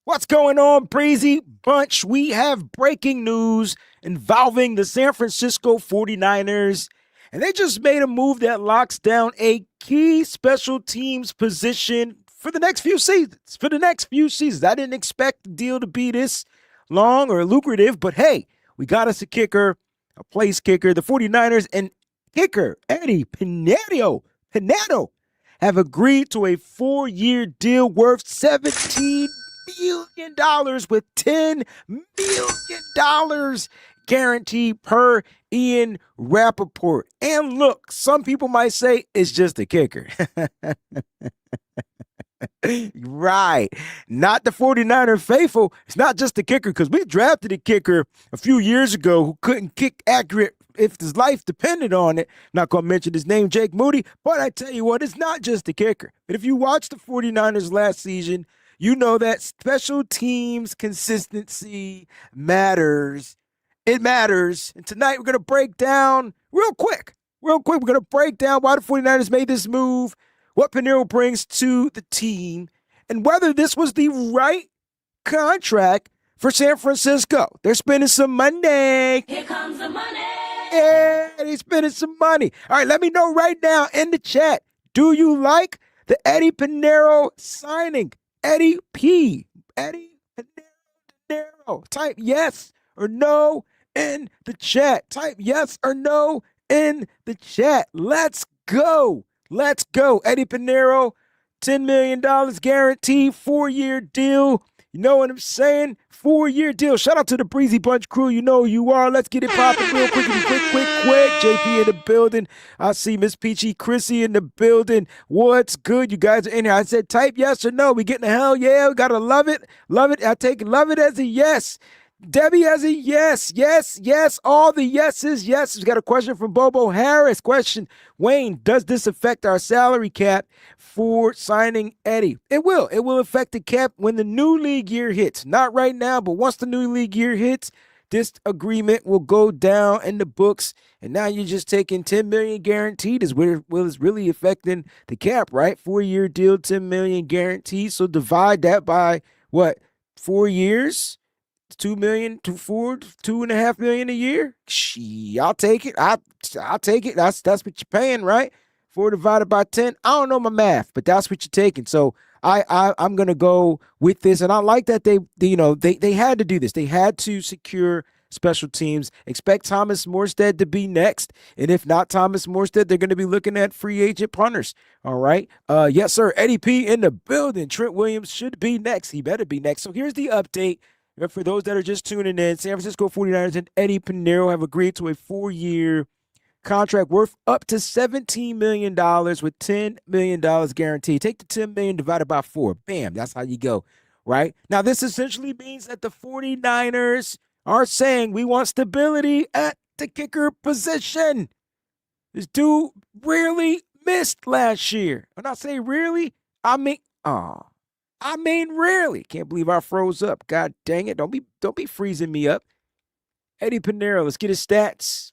What's going on, Breezy Bunch? We have breaking news involving the San Francisco 49ers, and they just made a move that locks down a key special teams position for the next few seasons. I didn't expect the deal to be this long or lucrative, but hey, we got us a kicker, a place kicker. The 49ers and kicker Eddy Piñeiro have agreed to a 4-year deal worth $17 million with $10 million guaranteed per Ian Rapoport. And look, some people might say it's just a kicker. Right. Not the 49er faithful. It's not just the kicker, because we drafted a kicker a few years ago who couldn't kick accurate if his life depended on it. Not going to mention his name, Jake Moody, but I tell you what, it's not just the kicker. But if you watch the 49ers last season, you know that special teams consistency matters. It matters. And tonight we're going to break down real quick, we're going to break down why the 49ers made this move, what Pineiro brings to the team, and whether this was the right contract for San Francisco. They're spending some money. Here comes the money. Yeah, they're spending some money. All right, let me know right now in the chat. Do you like the Eddy Piñeiro signing? Eddy Piñeiro. Type yes or no in the chat. Type yes or no in the chat. Let's go. Eddy Piñeiro, $10 million guaranteed, 4-year deal. You know what I'm saying? 4-year deal. Shout out to the Breezy Bunch crew. You know who you are. Let's get it popping real quick. Quick. JP in the building. I see Miss Peachy Chrissy in the building. What's good? You guys are in here. I said type yes or no. We getting a hell yeah. We got to love it. Love it. Love it as a yes. Debbie has a yes. All the yeses. Yes. We got a question from Bobo Harris. Question: Wayne, does this affect our salary cap for signing Eddy? It will. It will affect the cap when the new league year hits. Not right now, but once the new league year hits, this agreement will go down in the books. And now you're just taking $10 million guaranteed is where it's really affecting the cap, right? 4-year deal, $10 million guaranteed. So divide that by what? 4 years? $2 million to $2.5 million a year. I'll take it. I'll take it. That's what you're paying, right? 4 divided by 10. I don't know my math, but that's what you're taking. So I'm gonna go with this, and I like that they had to do this. They had to secure special teams. Expect Thomas Morstead to be next, and if not Thomas Morstead, they're going to be looking at free agent punters. All right. Yes, sir. Eddie P in the building. Trent Williams should be next. He better be next. So here's the update. For those that are just tuning in, San Francisco 49ers and Eddy Piñeiro have agreed to a 4-year contract worth up to $17 million with $10 million guaranteed. Take the $10 million divided by 4. Bam, that's how you go, right? Now, this essentially means that the 49ers are saying we want stability at the kicker position. This dude really missed last year. When I say really, I mean really. Can't believe I froze up. God dang it. Don't be freezing me up. Eddy Piñeiro, let's get his stats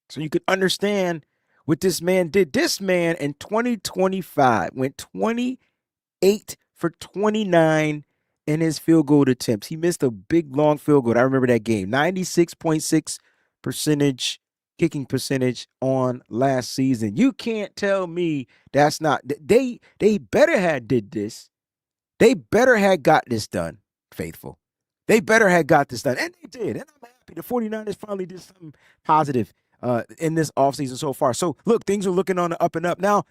so you can understand what this man did. This man in 2025 went 28 for 29 in his field goal attempts. He missed a big, long field goal. I remember that game. 96.6% kicking percentage on last season. You can't tell me that's not. They better have did this. They better have got this done, faithful. They better have got this done. And they did. And I'm happy the 49ers finally did something positive in this offseason so far. So, look, things are looking on the up and up. Now,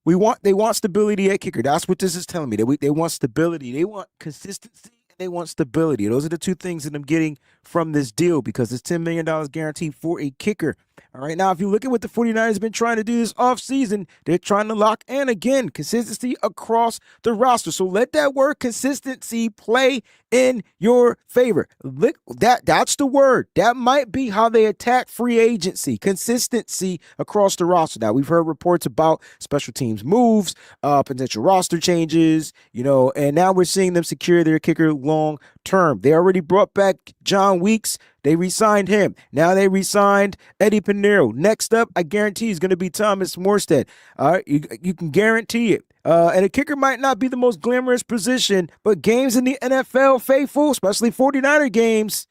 they want stability at kicker. That's what this is telling me. They want stability. They want consistency. And they want stability. Those are the two things that I'm getting from this deal, because it's $10 million guaranteed for a kicker. All right, now, if you look at what the 49ers have been trying to do this offseason, they're trying to lock in, again, consistency across the roster. So let that word consistency play in your favor. Look, that's the word. That might be how they attack free agency, consistency across the roster. Now, we've heard reports about special teams moves, potential roster changes, and now we're seeing them secure their kicker long term. They already brought back John Weeks. They re-signed him. Now they re-signed Eddy Piñeiro. Next up, I guarantee, is going to be Thomas Morstead. All right, you can guarantee it. And a kicker might not be the most glamorous position, but games in the NFL, faithful, especially 49er games,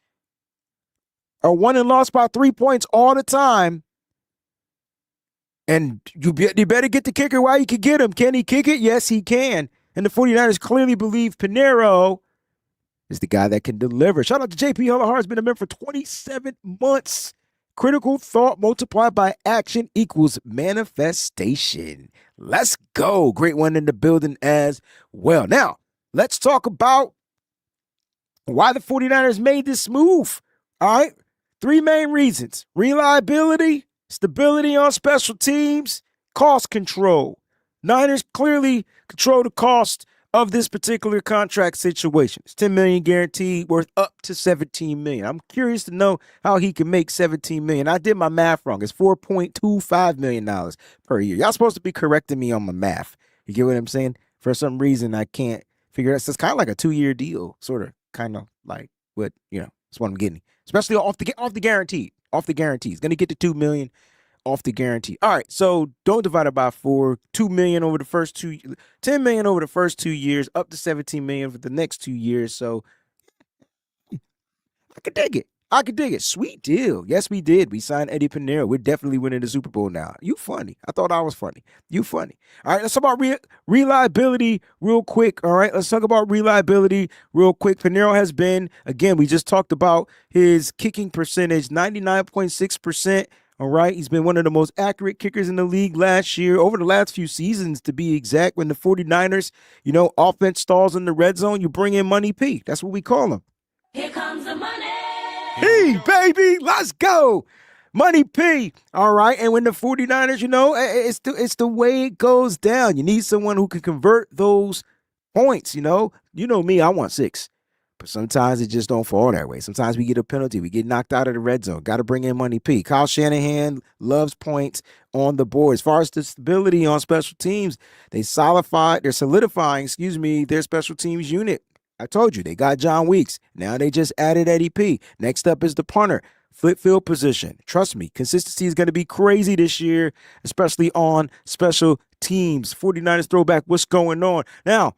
are won and lost by 3 points all the time. And you better get the kicker while you can get him. Can he kick it? Yes, he can. And the 49ers clearly believe Pineiro is the guy that can deliver. Shout out to JP Hullahar. Has been a member for 27 months. Critical thought multiplied by action equals manifestation. Let's go. Great one in the building as well. Now, let's talk about why the 49ers made this move. All right. 3 main reasons: reliability, stability on special teams, cost control. Niners clearly control the cost of this particular contract situation. It's $10 million guaranteed, worth up to $17 million. I'm curious to know how he can make $17 million. I did my math wrong. It's $4.25 million per year. Y'all supposed to be correcting me on my math. You get what I'm saying? For some reason, I can't figure it out. So it's kind of like a 2-year deal, sort of, kind of like what, that's what I'm getting. Especially off the guaranteed. Off the guarantee. He's going to get to $2 million off the guarantee. All right, so don't divide it by 4. $2 million over the first 2, $10 million over the first 2 years, up to $17 million for the next 2 years. So I could dig it. I could dig it. Sweet deal. Yes, we did. We signed Eddie Piñeiro. We're definitely winning the Super Bowl now. You funny. I thought I was funny. You funny. All right, let's talk about reliability real quick. All right, let's talk about reliability real quick. Piñeiro has been, again, we just talked about his kicking percentage, 99.6%. All right, he's been one of the most accurate kickers in the league last year, over the last few seasons to be exact. When the 49ers, offense stalls in the red zone, you bring in Money P. That's what we call him. Here comes the money. Hey, baby, let's go. Money P. All right, and when the 49ers, it's the way it goes down. You need someone who can convert those points, You know me, I want 6. But sometimes it just don't fall that way. Sometimes we get a penalty. We get knocked out of the red zone. Got to bring in Money P. Kyle Shanahan loves points on the board. As far as the stability on special teams, they're solidifying, their special teams unit. I told you, they got John Weeks. Now they just added Eddie P. Next up is the punter. Flip field position. Trust me, consistency is going to be crazy this year, especially on special teams. 49ers throwback, what's going on? Now,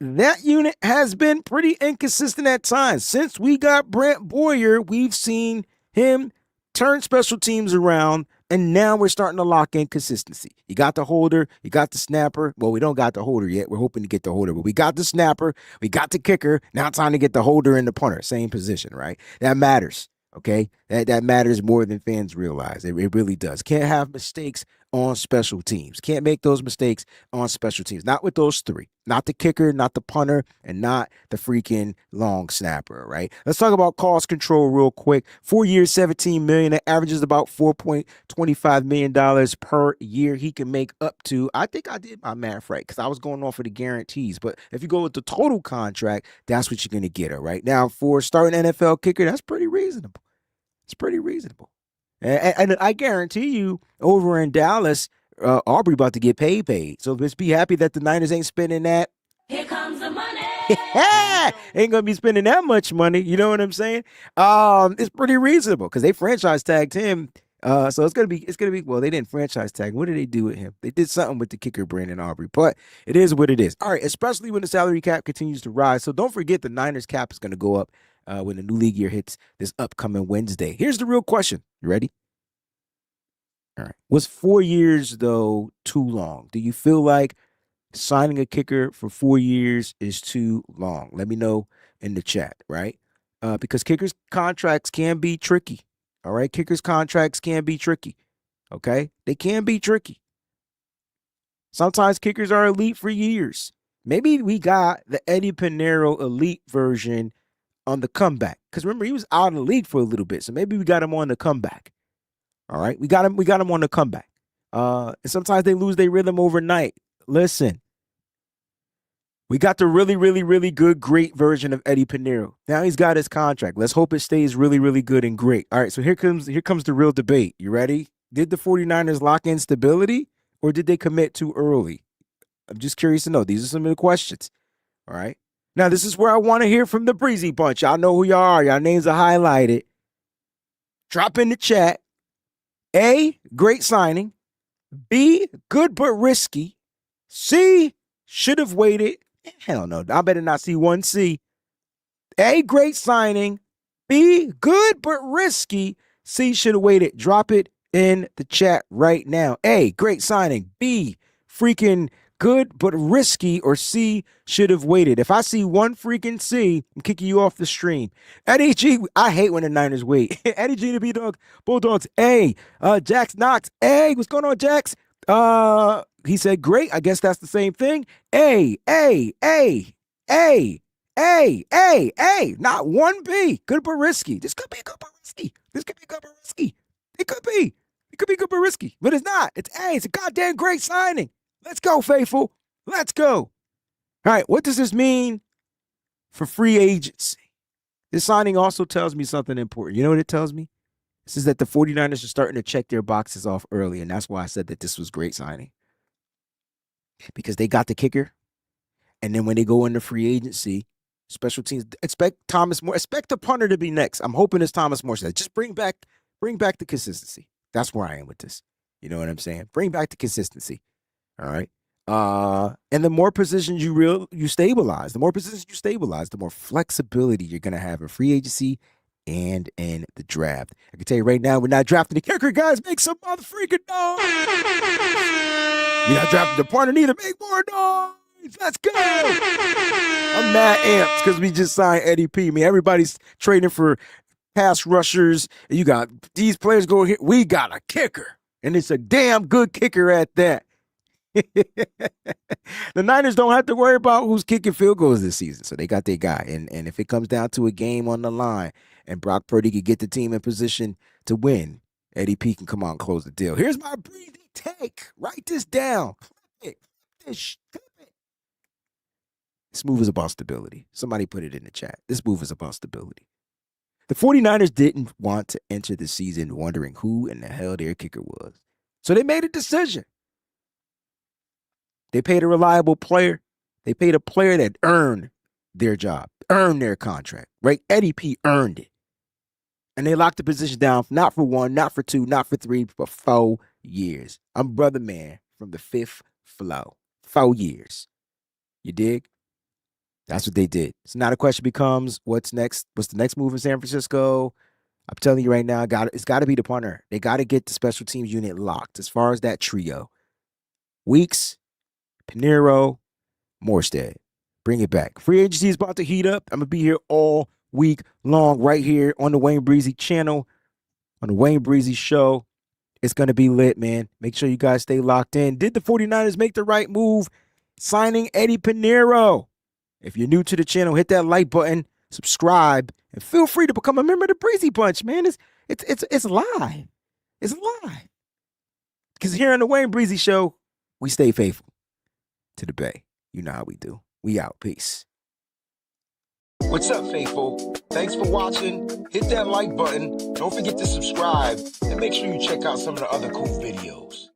that unit has been pretty inconsistent at times. Since we got Brent Boyer, we've seen him turn special teams around, and now we're starting to lock in consistency. You got the holder, you got the snapper. Well, we don't got the holder yet. We're hoping to get the holder, but we got the snapper, we got the kicker. Now it's time to get the holder and the punter, same position, right? That matters, okay? That matters more than fans realize. It really does. Can't have mistakes on special teams. Can't make those mistakes on special teams. Not with those 3. Not the kicker, not the punter, and not the freaking long snapper, right? Let's talk about cost control real quick. 4 years, $17 million. That averages about $4.25 million per year. He can make up to, I think I did my math right, because I was going off of the guarantees. But if you go with the total contract, that's what you're going to get, all right? Now, for starting NFL kicker, that's pretty reasonable. It's pretty reasonable. And I guarantee you, over in Dallas, Aubrey about to get paid. So let's be happy that the Niners ain't spending that. Here comes the money. Ain't gonna be spending that much money. You know what I'm saying? It's pretty reasonable because they franchise tagged him. So it's gonna be. Well, they didn't franchise tag. What did they do with him? They did something with the kicker, Brandon Aubrey. But it is what it is. All right, especially when the salary cap continues to rise. So don't forget the Niners cap is gonna go up when the new league year hits this upcoming Wednesday. Here's the real question. You ready? All right. Was 4 years, though, too long? Do you feel like signing a kicker for 4 years is too long? Let me know in the chat, right? Because kickers' contracts can be tricky. All right? Kickers' contracts can be tricky. Okay? They can be tricky. Sometimes kickers are elite for years. Maybe we got the Eddie Pineiro elite version on the comeback. Because remember, he was out of the league for a little bit. So maybe we got him on the comeback. All right. We got him on the comeback. And sometimes they lose their rhythm overnight. Listen. We got the really, really, really good, great version of Eddie Piñeiro. Now he's got his contract. Let's hope it stays really, really good and great. All right. So here comes the real debate. You ready? Did the 49ers lock in stability or did they commit too early? I'm just curious to know. These are some of the questions. All right. Now, this is where I want to hear from the Breezy Bunch. Y'all know who y'all are. Y'all names are highlighted. Drop in the chat. A, great signing. B, good but risky. C, should have waited. Hell no, I better not see one C. A, great signing. B, good but risky. C, should have waited. Drop it in the chat right now. A, great signing. B, freaking good but risky. Or C, should have waited. If I see one freaking C, I'm kicking you off the stream. Eddie G, I hate when the Niners wait. Eddie G, the B-Dog, Bulldogs. A, Jax Knox. A, what's going on, Jax? He said, great. I guess that's the same thing. A. Not one B. Good but risky. This could be good but risky. This could be good but risky. It could be. It could be good but risky. But it's not. It's A. It's a goddamn great signing. Let's go, faithful. Let's go. All right. What does this mean for free agency? This signing also tells me something important. You know what it tells me? This is that the 49ers are starting to check their boxes off early, and that's why I said that this was great signing. Because they got the kicker, and then when they go into free agency, special teams, expect Thomas Moore, expect the punter to be next. I'm hoping it's Thomas Moore said, just bring back the consistency. That's where I am with this. You know what I'm saying? Bring back the consistency. All right. And the more positions you stabilize, the more flexibility you're gonna have in free agency and in the draft. I can tell you right now, we're not drafting the kicker, guys. Make some motherfucking noise. You're not drafting the punter neither. Make more noise. Let's go. I'm mad amped because we just signed Eddie P. Everybody's trading for pass rushers. And you got these players going here. We got a kicker. And it's a damn good kicker at that. The Niners don't have to worry about who's kicking field goals this season. So they got their guy. And if it comes down to a game on the line and Brock Purdy can get the team in position to win, Eddie P can come out and close the deal. Here's my breezy take. Write this down. Clip it. This move is about stability. Somebody put it in the chat. This move is about stability. The 49ers didn't want to enter the season wondering who in the hell their kicker was. So they made a decision. They paid a reliable player. They paid a player that earned their job, earned their contract, right? Eddie P earned it. And they locked the position down, not for 1, not for 2, not for 3, but 4 years. I'm brother man from the 5th flow. 4 years. You dig? That's what they did. So now the question becomes, what's next? What's the next move in San Francisco? I'm telling you right now, it's got to be the punter. They got to get the special teams unit locked as far as that trio. Weeks, Piñeiro, Morstead. Bring it back. Free agency is about to heat up. I'm going to be here all week long right here on the Wayne Breezie channel, on the Wayne Breezie Show. It's going to be lit, man. Make sure you guys stay locked in. Did the 49ers make the right move signing Eddie Piñeiro? If you're new to the channel, hit that like button, subscribe, and feel free to become a member of the Breezie Bunch, man. It's live. It's live. Because here on the Wayne Breezie Show, we stay faithful to the Bay. You know how we do. We out. Peace. What's up, faithful? Thanks for watching. Hit that like button. Don't forget to subscribe. And make sure you check out some of the other cool videos.